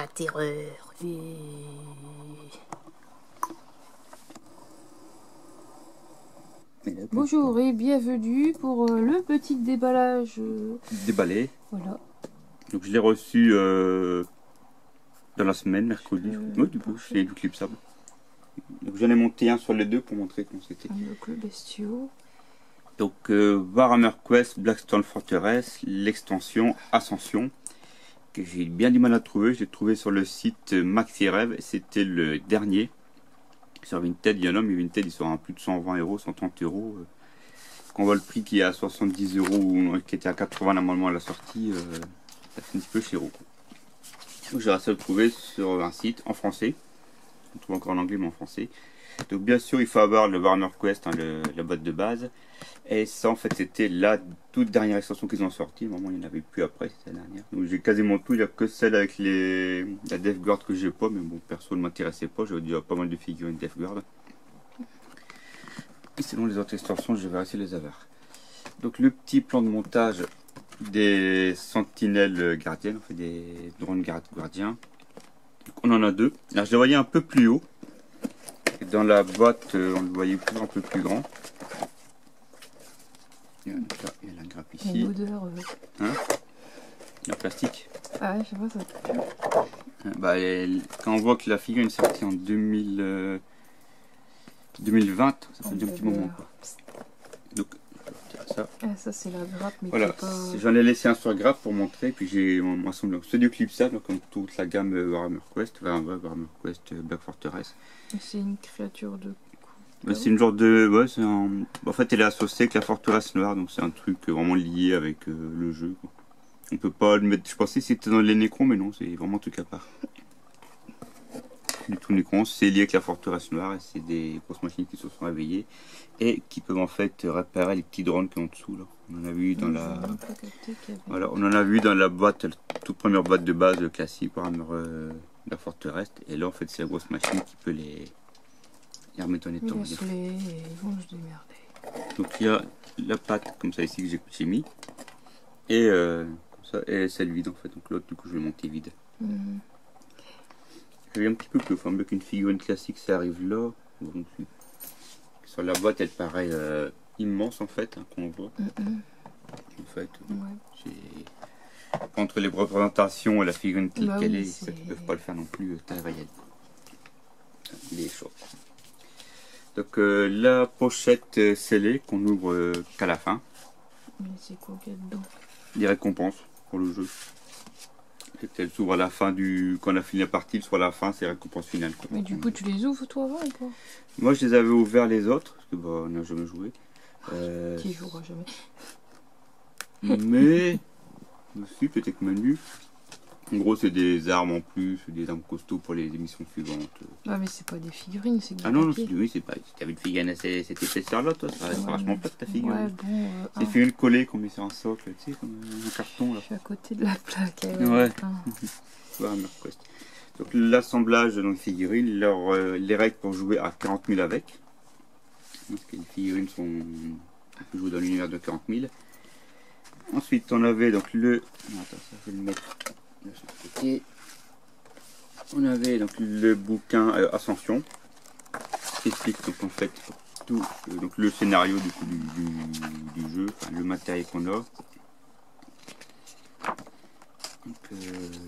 la terreur. Bonjour et bienvenue pour le petit déballage. Déballé. Voilà. Donc je l'ai reçu dans la semaine, mercredi. Oui, du coup, chez du Clipsable. Donc j'en ai monté un sur les deux pour montrer comment c'était. Donc le bestiau. Donc Warhammer Quest Blackstone Fortress, l'extension Ascension, que j'ai bien du mal à trouver. Je l'ai trouvé sur le site MaxiRev, c'était le dernier. Sur Vinted, il y en a, mais Vinted, ils sont à plus de 120 euros, 130 euros. Quand on voit le prix qui est à 70 euros, ou qui était à 80 normalement à la sortie, ça fait un petit peu cher. Donc j'ai réussi à le trouver sur un site en français. On trouve encore en anglais, mais en français. Donc bien sûr, il faut avoir le Warhammer Quest, hein, la boîte de base. Et ça, en fait, c'était la toute dernière extension qu'ils ont sortie. Normalement, il n'y en avait plus après, c'était la dernière. Donc j'ai quasiment tout. Il n'y a que celle avec la Death Guard que j'ai pas. Mais bon, perso ne m'intéressait pas. J'avais déjà pas mal de figurines Death Guard. Et sinon, les autres extensions, je vais essayer de les avoir. Donc le petit plan de montage des sentinelles gardiennes, on fait des drones gardiens. Donc, on en a deux. Alors je les voyais un peu plus haut. Et dans la boîte, on le voyait un peu plus grand. Il y a la grappe ici. Il y a une odeur. Hein, la plastique. Ah ouais, je sais pas, ça pue. Bah, quand on voit que la figurine est sortie en 2020, ça fait déjà un petit moment. Quoi. Donc, ça. Ah, ça c'est la grappe, mais voilà, pas... j'en ai laissé un sur grappe pour montrer, puis j'ai mon assemblage. C'est du Clipsable, comme toute la gamme Warhammer Quest, Warhammer Quest Black Fortress. C'est une créature de... C'est une genre de... Ouais, c'est un... En fait, elle est associée avec la Forteresse Noire, donc c'est un truc vraiment lié avec le jeu. Quoi. On peut pas le mettre... Je pensais que c'était dans les Necrons, mais non, c'est vraiment un truc à part. Du tout Necrons, c'est lié avec la Forteresse Noire, et c'est des grosses machines qui se sont réveillées, et qui peuvent en fait réparer les petits drones qui sont en dessous, là. On en a vu dans la... Voilà, on en a vu dans la boîte, la toute première boîte de base classique, Warhammer la Forteresse, et là en fait c'est la grosse machine qui peut les remettre en état. Ils vont se démerder. Donc il y a la patte comme ça ici que j'ai mis, et comme ça, et celle vide en fait, donc l'autre du coup je vais monter vide. J'ai un petit peu plus, enfin mieux qu'une figurine classique, ça arrive là. Donc, sur la boîte elle paraît immense en fait, hein, qu'on voit. En fait, entre les représentations et la figurine telle qu'elle est, ça, ils ne peuvent pas le faire non plus taille réelle. Il est chaud. Donc la pochette scellée qu'on ouvre qu'à la fin. Mais c'est quoi qu'il y a dedans? Des récompenses pour le jeu. Elle s'ouvre à la fin du... Quand on a fini la partie, soit à la fin, c'est récompense finale. Quoi. Mais du coup, tu les ouvres toi avant ou pas? Moi, je les avais ouverts les autres, parce que bah, on n'a jamais joué. Qui jouera jamais? Mais... aussi, peut-être menu. En gros, c'est des armes en plus, des armes costauds pour les émissions suivantes. Ah, mais c'est pas des figurines, c'est ah non, oui, c'est pas... Si t'avais une figurine assez... Cette épaisseur-là, toi, ça reste vachement pas de ta figurine. Ouais, bon... c'est des figurines collées qu'on met sur un socle, tu sais, comme un carton, là. Je suis à côté de la plaque. Ouais. Warhammer Quest. Donc l'assemblage de nos figurines, les règles pour jouer à 40 000 avec. Parce que les figurines sont... On peut jouer dans l'univers de 40 000. Ensuite, on avait donc le... Attends, ça, je vais le mettre de ce côté. On avait donc le bouquin Ascension, qui explique donc en fait tout donc le scénario du coup du jeu, enfin, le matériel qu'on a. Donc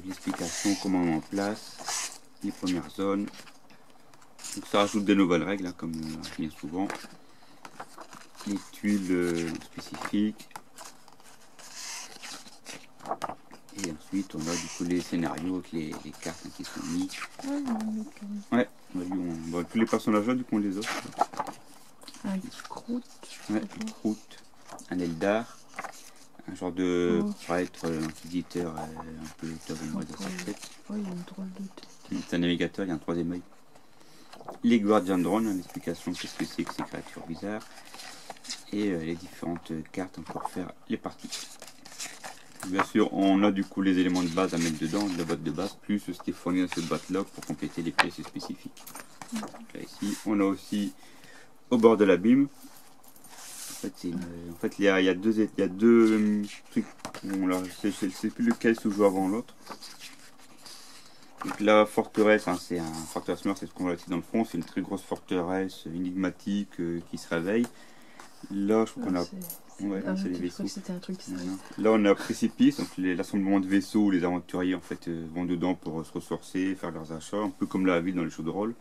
l'explication, comment on met en place, les premières zones. Donc ça rajoute des nouvelles règles, hein, comme bien souvent. Les tuiles spécifiques. Et ensuite on a du coup les scénarios avec les cartes qui sont mises. Ouais, on tous les personnages là, du coup on les a. Un Groot. Ouais, un Groot, un Eldar. Un genre de prêtre, inquisiteur, un peu de sa tête. Oh, il y a une drôle de tête. C'est un navigateur, il y a un troisième œil. Les gardiens de drone, une explication de ce que c'est que ces créatures bizarres. Et les différentes cartes pour faire les parties. Bien sûr, on a du coup les éléments de base à mettre dedans, la boîte de base, plus ce qui est fourni dans cette boîte-là pour compléter les pièces spécifiques. Donc là, ici, on a aussi au bord de l'abîme. En fait, il y a deux trucs. Je ne sais plus lequel se joue avant l'autre. Donc la forteresse, hein, c'est un forteresse noire, c'est ce qu'on voit ici dans le fond. C'est une très grosse forteresse énigmatique qui se réveille. Là, je crois qu'on a... Ouais, c'est les vaisseaux. C'était un truc qui là, on a précipice, donc l'assemblement de vaisseaux où les aventuriers en fait vont dedans pour se ressourcer, faire leurs achats, un peu comme la ville dans les jeux de rôle.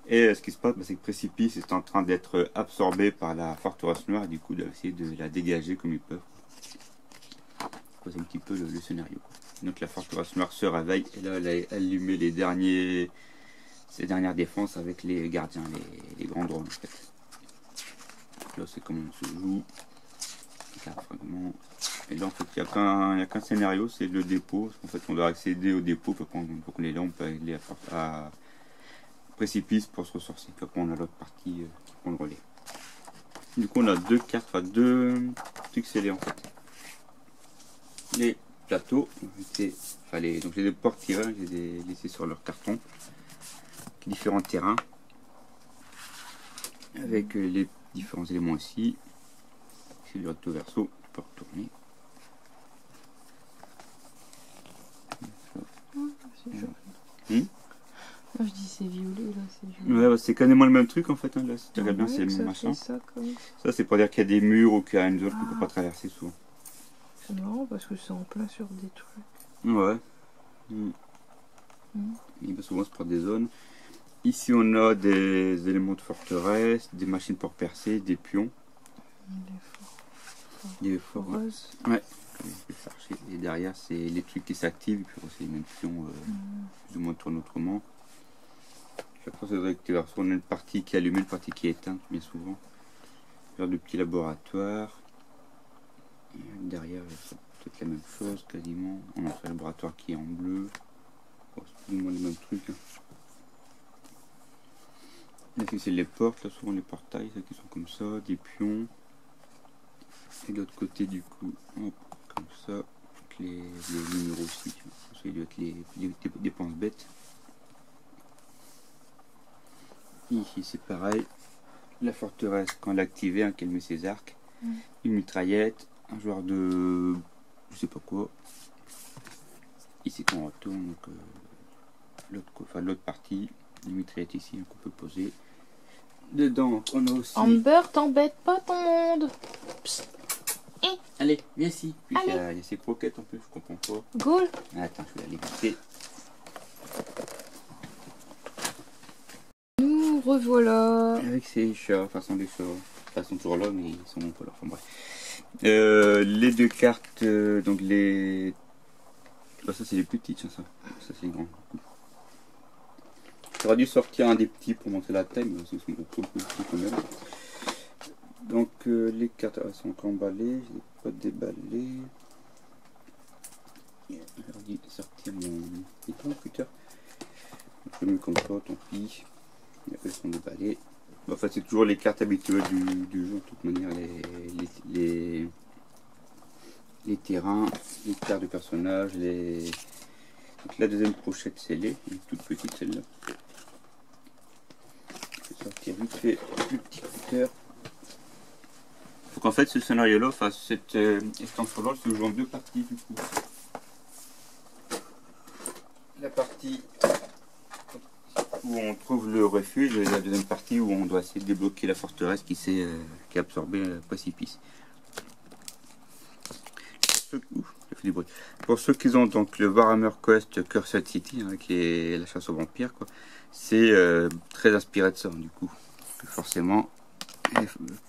Et ce qui se passe, c'est que précipice est en train d'être absorbé par la forteresse noire, et du coup, d'essayer de la dégager comme ils peuvent. C'est un petit peu le scénario. Donc la forteresse noire se réveille et là, elle a allumé ses dernières défenses avec les gardiens, les grands drones en fait. Là, c'est comment on se joue. Et là en fait il n'y a qu'un scénario, c'est le dépôt. En fait on doit accéder au dépôt pour qu'on est là, on peut aller à précipice pour se ressourcer. Puis après on a l'autre partie qui prend le relais. Du coup on a deux cartes, enfin deux trucs scellés en fait. Les plateaux, donc j'ai des portes tirées, j'ai laissé sur leur carton. Différents terrains. Avec les différents éléments aussi. C'est du recto verso, on peut retourner. Je dis c'est violet, là c'est joli. Ouais, c'est quasiment le même truc en fait. Hein, là, si tu regardes bien, c'est le même machin. Ça, c'est pour dire qu'il y a des murs ou qu'il y a une zone qu'on ne peut pas traverser souvent. C'est marrant parce que c'est en plein sur des trucs. Ouais. Et bien souvent, c'est pour des zones. Ici, on a des éléments de forteresse, des machines pour percer, des pions. Des forts. Ouais. Et derrière, c'est les trucs qui s'activent, et puis c'est les mêmes pions, plus ou moins tournent autrement. Chaque fois, c'est vrai que on a une partie qui est allumée, une partie qui est éteinte, bien souvent. Genre de petits laboratoires. Et derrière, c'est peut-être la même chose, quasiment. On a un laboratoire qui est en bleu. Bon, c'est plus ou moins les mêmes trucs. Hein. Là, c'est les portes, là, souvent les portails, ça, qui sont comme ça, des pions. Et de l'autre côté, du coup, hop, comme ça, avec les numéros aussi, ça doit être les dépenses bêtes. Ici, c'est pareil. La forteresse, quand elle est activée, hein, qu'elle met ses arcs, une mitraillette, un joueur de je sais pas quoi. Ici, quand on retourne, donc l'autre partie, une mitraillette ici, hein, qu'on peut poser. Dedans, on a aussi. Amber, t'embête pas ton monde. Psst. Allez, viens ici. Puis il y a ces croquettes en plus, je comprends pas. Goal. Attends, je vais aller goûter. Nous revoilà. Avec ces chats, façon des chats. Enfin, ils sont toujours là, mais ils sont pas là. Enfin bref. Les deux cartes, donc les. Bah, ça, c'est les plus petites, ça. Ça, c'est les grands. J'aurais dû sortir un des petits pour montrer la taille, mais c'est beaucoup plus petit quand même. Donc les cartes sont encore emballées, je n'ai pas déballé. J'aurais dû sortir mon computer. Je le mets comme ça, tant pis. Et après, elles sont déballées. Enfin, c'est toujours les cartes habituelles du jeu, de toute manière, les terrains, les cartes de personnages, Donc, la deuxième pochette scellée, une toute petite celle-là. Je vais sortir vite fait le petit cutter. Donc en fait ce scénario-là, enfin cette extension-là, se joue en deux parties du coup. La partie où on trouve le refuge et la deuxième partie où on doit essayer de débloquer la forteresse qui a absorbé le précipice. Pour ceux qui ont donc le Warhammer Quest Cursed City, hein, avec la chasse aux vampires, c'est très inspiré de ça du coup. Forcément,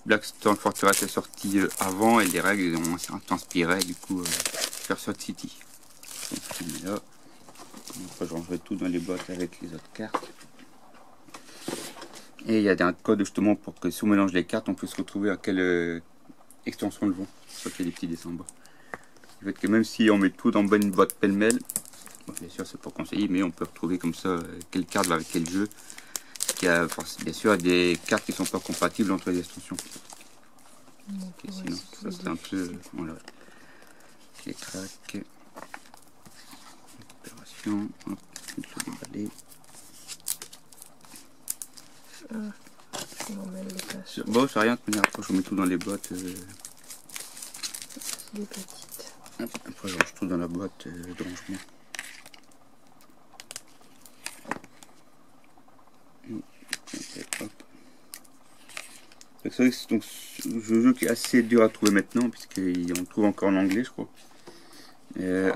Blackstone Fortress est sorti avant et les règles ont inspiré du coup Cursed City. Donc, là. Après, je rangerai tout dans les boîtes avec les autres cartes. Et il y a un code justement pour que si on mélange les cartes, on peut se retrouver à quelle extension le vont. C'est ça qu'il y a des petits dessins en bas. Le fait que même si on met tout dans une boîte pêle-mêle, bon, bien sûr c'est pas conseillé, mais on peut retrouver comme ça quelle carte va avec quel jeu. Il y a bien sûr des cartes qui sont pas compatibles entre les extensions. Okay, sinon ça serait un peu voilà. Les tracks. Opération. Hop, je vais le déballer. Bon, c'est rien, après je mets tout dans les boîtes. Des petites. Après je range tout dans la boîte de rangement. Hop. C'est vrai que c'est donc un jeu qui est assez dur à trouver maintenant, puisqu'on trouve encore en anglais, je crois.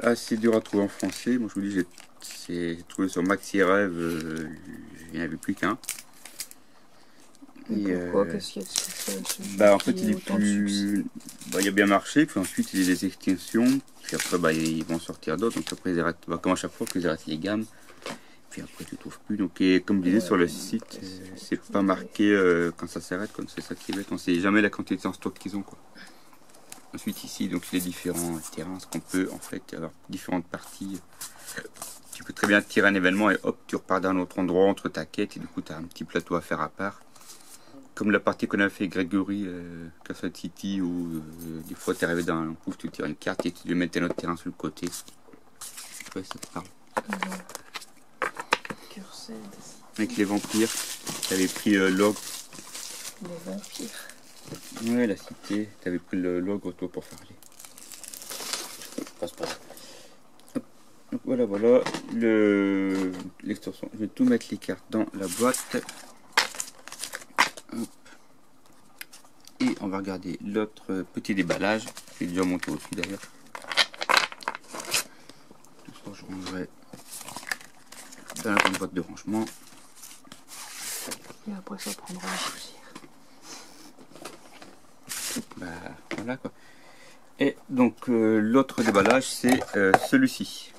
Assez dur à trouver en français. Moi, je vous dis, j'ai trouvé sur Maxi Rêve, il n'y en avait plus qu'un. Et pourquoi? Qu'est-ce qu'il y a de spécial? Bah, en fait, il est plus. Bah, il a bien marché, puis ensuite, il y a des extensions, puis après, bah, ils vont sortir d'autres. Donc, après, ils arrêtent, bah, comme à chaque fois, qu'ils arrêtent les gammes. Puis après, tu ne trouves plus. Donc, et comme je disais sur le site, c'est pas marqué quand ça s'arrête, comme c'est ça qui est bête. On sait jamais la quantité en stock qu'ils ont, quoi. Ensuite, ici, donc les différents terrains, ce qu'on peut en fait avoir différentes parties. Tu peux très bien tirer un événement et hop, tu repars d'un autre endroit entre ta quête et du coup, tu as un petit plateau à faire à part. Comme la partie qu'on a fait Gregory, Castle City, où des fois, tu es arrivé dans un coup, tu tires une carte et tu lui mettais un autre terrain sur le côté. Ouais, ça te parle. Avec les vampires, tu avais pris l'ogre. Les vampires. Ouais, la cité, tu avais pris l'ogre toi pour faire les. Passe pas. Donc voilà, l'extension. Je vais tout mettre les cartes dans la boîte. Hop. Et on va regarder l'autre petit déballage. J'ai déjà monté aussi d'ailleurs. Tout ça, je rangerai dans la grande boîte de rangement. Et après, ça prendra la poussière. Bah voilà quoi. Et donc l'autre déballage c'est celui-ci.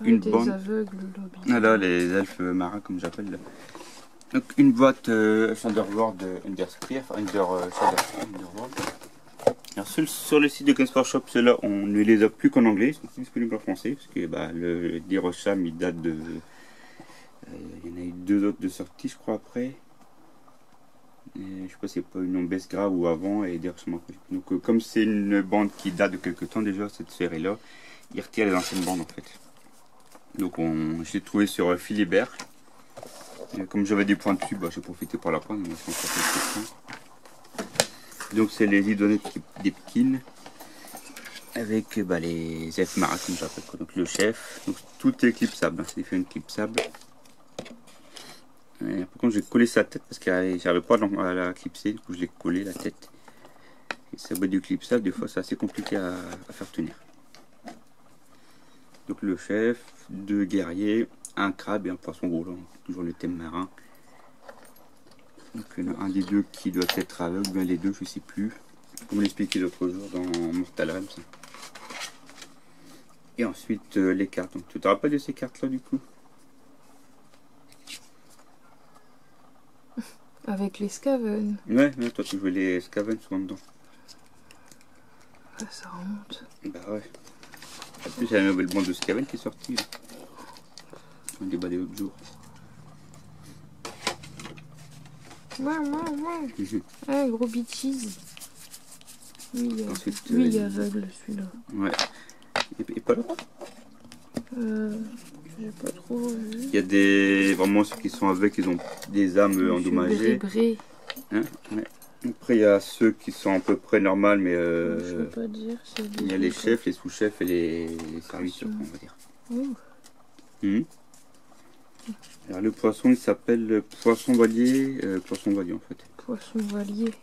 Une des bande. Aveugles, Voilà les elfes marins comme j'appelle. Donc une boîte Thunderworld Underspear, enfin Underworld. Alors sur le site de Games Workshop, ceux-là on ne les a plus qu'en anglais, ils sont plus disponibles en français parce que bah, le Dirosham il date de. Il y en a eu 2 autres de sortie je crois après. Et je sais pas si c'est pas une Ombes Grave ou avant et directement après. Donc comme c'est une bande qui date de quelques temps déjà cette série là, il retire les anciennes bandes en fait. Donc je l'ai trouvé sur Philibert. Et comme j'avais des points dessus, bah, j'ai profité pour la prendre. Donc c'est les idonettes des Pekins avec bah, les elfes marins comme j'appelle. Donc le chef. Donc tout est clipsable, hein, c'est fait une clipsable. Par contre j'ai collé sa tête parce que j'avais pas à la clipser, du coup je l'ai collé la tête. Et ça va du clipsable, des fois c'est assez compliqué à faire tenir. Donc le chef, 2 guerriers, un crabe et un poisson roulant, toujours le thème marin. Donc un des deux qui doit être aveugle, bien les deux je sais plus. Comme l'expliqué l'autre jour dans Mortal Realms. Et ensuite les cartes. Donc tu te rappelles de ces cartes là du coup? Avec les Skaven. Ouais, toi tu jouais les Skaven souvent dedans. Ah, ça remonte. Bah ouais. En plus il y a la nouvelle bande de Skaven qui est sortie. Là. On déballait l'autre jour. Ah, gros bêtise. Oui, ensuite, lui il est aveugle celui-là. Ouais. Et pas là? J'ai pas trop vu. Il y a des. Vraiment ceux qui sont avec, ils ont des âmes endommagées. Hein, ouais. Après il y a ceux qui sont à peu près normales, mais je peux pas dire. Il y a les chefs, les sous-chefs et les serviteurs, on va dire. Alors le poisson il s'appelle poisson voilier en fait. Poisson voilier.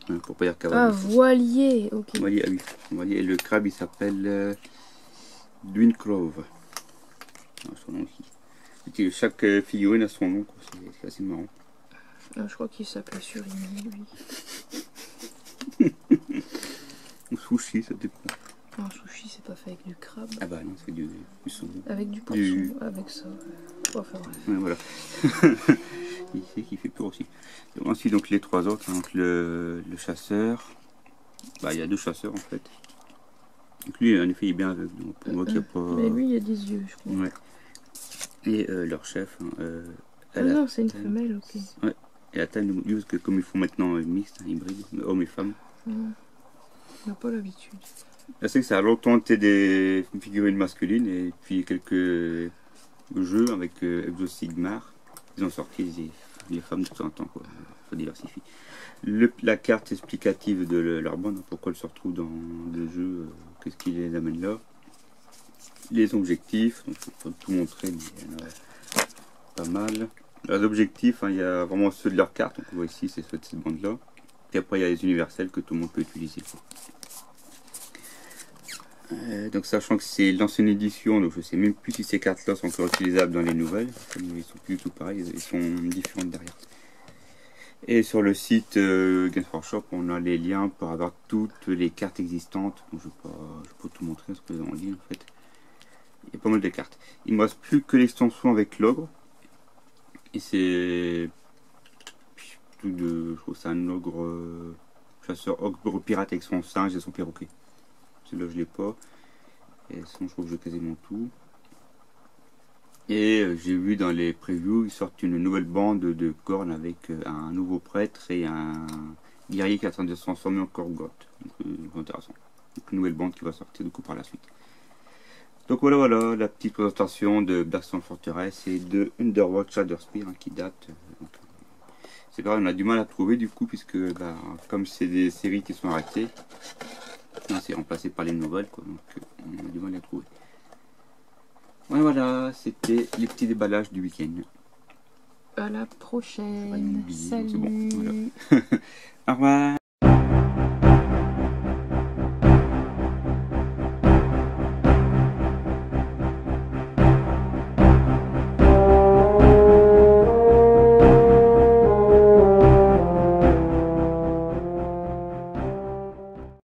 Ouais, pour pas dire cavalier. Ah voilier, ok. Voilier, ah oui, voilier. Et le crabe il s'appelle Dwinclove. Son nom aussi. Chaque figurine a son nom, c'est assez marrant. Ah, je crois qu'il s'appelait Surimi lui. Ou sushi, ça dépend. Un sushi c'est pas fait avec du crabe. Ah bah non, c'est du saumon. Avec du poisson, avec ça. Enfin, bref. Ouais, voilà. Ici qui fait peur aussi. Donc, ensuite donc les 3 autres, donc le chasseur. Bah il y a 2 chasseurs en fait. Donc lui en effet il est bien aveugle. Donc pour moi qu'il y a pas. Mais lui il a des yeux je crois. Ouais. Et leur chef. Ah non c'est une femelle, ok. Ouais. Et la taille de parce que comme ils font maintenant mixte, hybride, hommes et femmes. On n'a pas l'habitude. Je sais que ça a longtemps été des figurines masculines et puis quelques jeux avec Exo Sigmar. Ils ont sorti les femmes de temps en temps, quoi. Faut diversifier. La carte explicative de leur bande, pourquoi elles se retrouvent dans le jeu, qu'est-ce qui les amène là. Les objectifs, donc faut tout montrer, mais il y en a pas pas mal. L'objectif, hein, il y a vraiment ceux de leurs cartes, donc on voit ici c'est ceux de cette bande là. Puis après il y a les universels que tout le monde peut utiliser. Donc sachant que c'est l'ancienne édition, donc je sais même plus si ces cartes là sont encore utilisables dans les nouvelles. Ils sont plus du tout pareils, ils sont différentes derrière. Et sur le site Games Workshop, on a les liens pour avoir toutes les cartes existantes. Donc, je ne vais pas tout montrer ce que vous en dit en fait. Il y a pas mal de cartes. Il ne me reste plus que l'extension avec l'ogre. Et c'est... je trouve c'est un ogre... chasseur ogre pirate avec son singe et son perroquet. Celui-là je l'ai pas. Et sinon je trouve que j'ai quasiment tout. Et j'ai vu dans les previews, ils sortent une nouvelle bande de cornes avec un nouveau prêtre et un guerrier qui est en train de se transformer en Korgoth. Donc intéressant. Donc une nouvelle bande qui va sortir du coup par la suite. Donc voilà la petite présentation de Blackstone Fortress et de Underworld Shadowspear qui date. C'est grave, on a du mal à trouver du coup puisque comme c'est des séries qui sont arrêtées, c'est remplacé par les nouvelles quoi, donc on a du mal à les trouver. Voilà, c'était les petits déballages du week-end. À la prochaine. Salut. Bon, voilà. Au revoir.